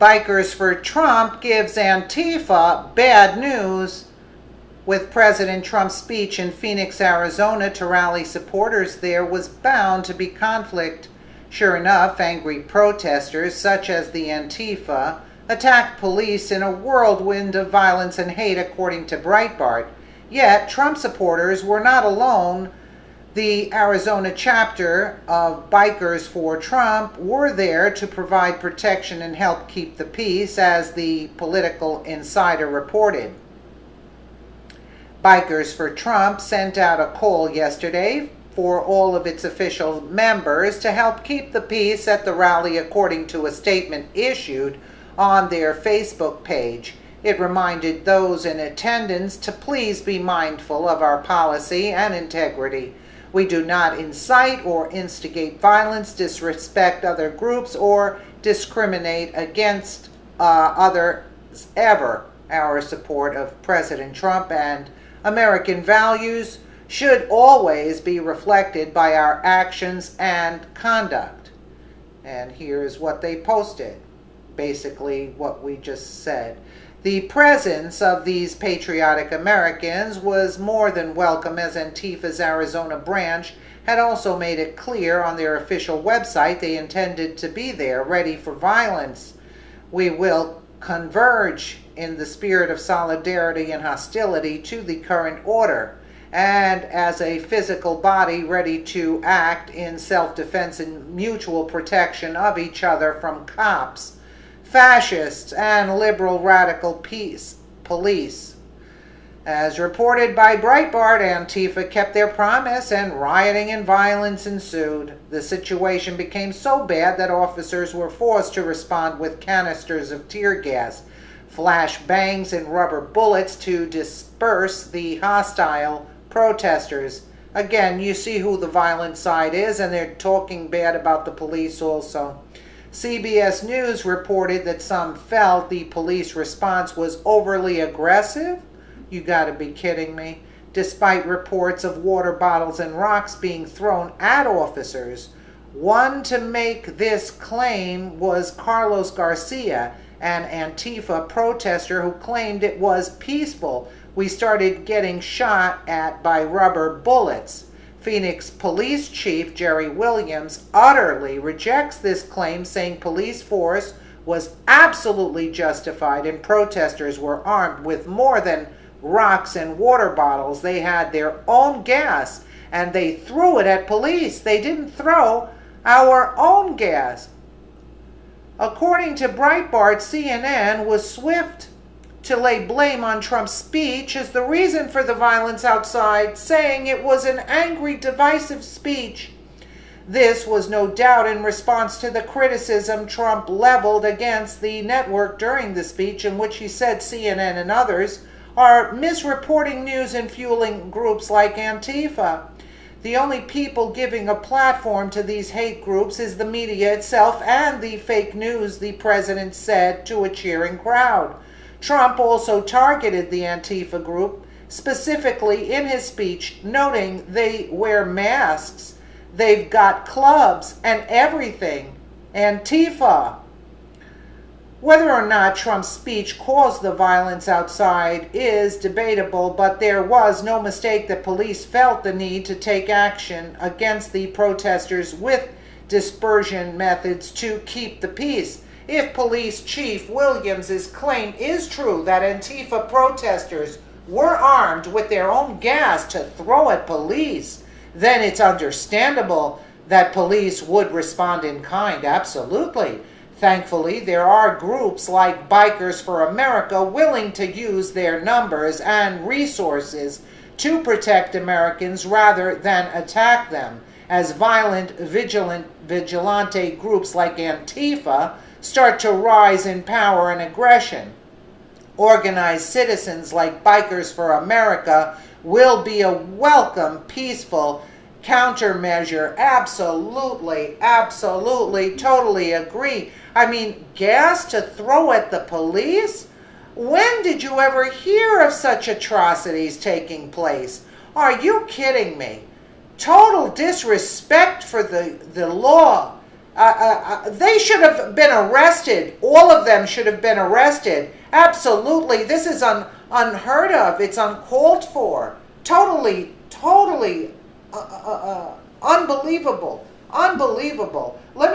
Bikers for Trump gives Antifa bad news. With President Trump's speech in Phoenix, Arizona to rally supporters there was bound to be conflict. Sure enough, angry protesters, such as the Antifa, attacked police in a whirlwind of violence and hate, according to Breitbart. Yet, Trump supporters were not alone. The Arizona chapter of Bikers for Trump were there to provide protection and help keep the peace, as the Political Insider reported. Bikers for Trump sent out a call yesterday for all of its official members to help keep the peace at the rally, according to a statement issued on their Facebook page. It reminded those in attendance to please be mindful of our policy and integrity. We do not incite or instigate violence, disrespect other groups, or discriminate against others ever. Our support of President Trump and American values should always be reflected by our actions and conduct. And here's what they posted. Basically what we just said. The presence of these patriotic Americans was more than welcome, as Antifa's Arizona branch had also made it clear on their official website they intended to be there, ready for violence. We will converge in the spirit of solidarity and hostility to the current order, and as a physical body ready to act in self-defense and mutual protection of each other from cops, fascists, and liberal radical police. As reported by Breitbart, Antifa kept their promise and rioting and violence ensued. The situation became so bad that officers were forced to respond with canisters of tear gas, flash bangs, and rubber bullets to disperse the hostile protesters. Again, you see who the violent side is, and they're talking bad about the police also. CBS News reported that some felt the police response was overly aggressive. You gotta be kidding me. Despite reports of water bottles and rocks being thrown at officers. One to make this claim was Carlos Garcia, an Antifa protester who claimed it was peaceful. We started getting shot at by rubber bullets. Phoenix Police Chief Jerry Williams utterly rejects this claim, saying police force was absolutely justified and protesters were armed with more than rocks and water bottles. They had their own gas and they threw it at police. They didn't throw our own gas. According to Breitbart, CNN was swift to lay blame on Trump's speech as the reason for the violence outside, saying it was an angry, divisive speech. This was no doubt in response to the criticism Trump leveled against the network during the speech, in which he said CNN and others are misreporting news and fueling groups like Antifa. The only people giving a platform to these hate groups is the media itself and the fake news, the president said to a cheering crowd. Trump also targeted the Antifa group specifically in his speech, noting they wear masks, they've got clubs and everything. Antifa. Whether or not Trump's speech caused the violence outside is debatable, but there was no mistake that police felt the need to take action against the protesters with dispersion methods to keep the peace. If Police Chief Williams' claim is true that Antifa protesters were armed with their own gas to throw at police, then it's understandable that police would respond in kind. Absolutely. Thankfully, there are groups like Bikers for America willing to use their numbers and resources to protect Americans rather than attack them, as violent vigilante groups like Antifa start to rise in power and aggression. Organized citizens like Bikers for America will be a welcome, peaceful countermeasure. Absolutely, absolutely, totally agree. I mean, gas to throw at the police? When did you ever hear of such atrocities taking place? Are you kidding me? Total disrespect for the law. They should have been arrested. All of them should have been arrested. Absolutely. This is unheard of. It's uncalled for. Totally, totally unbelievable. Unbelievable. Let me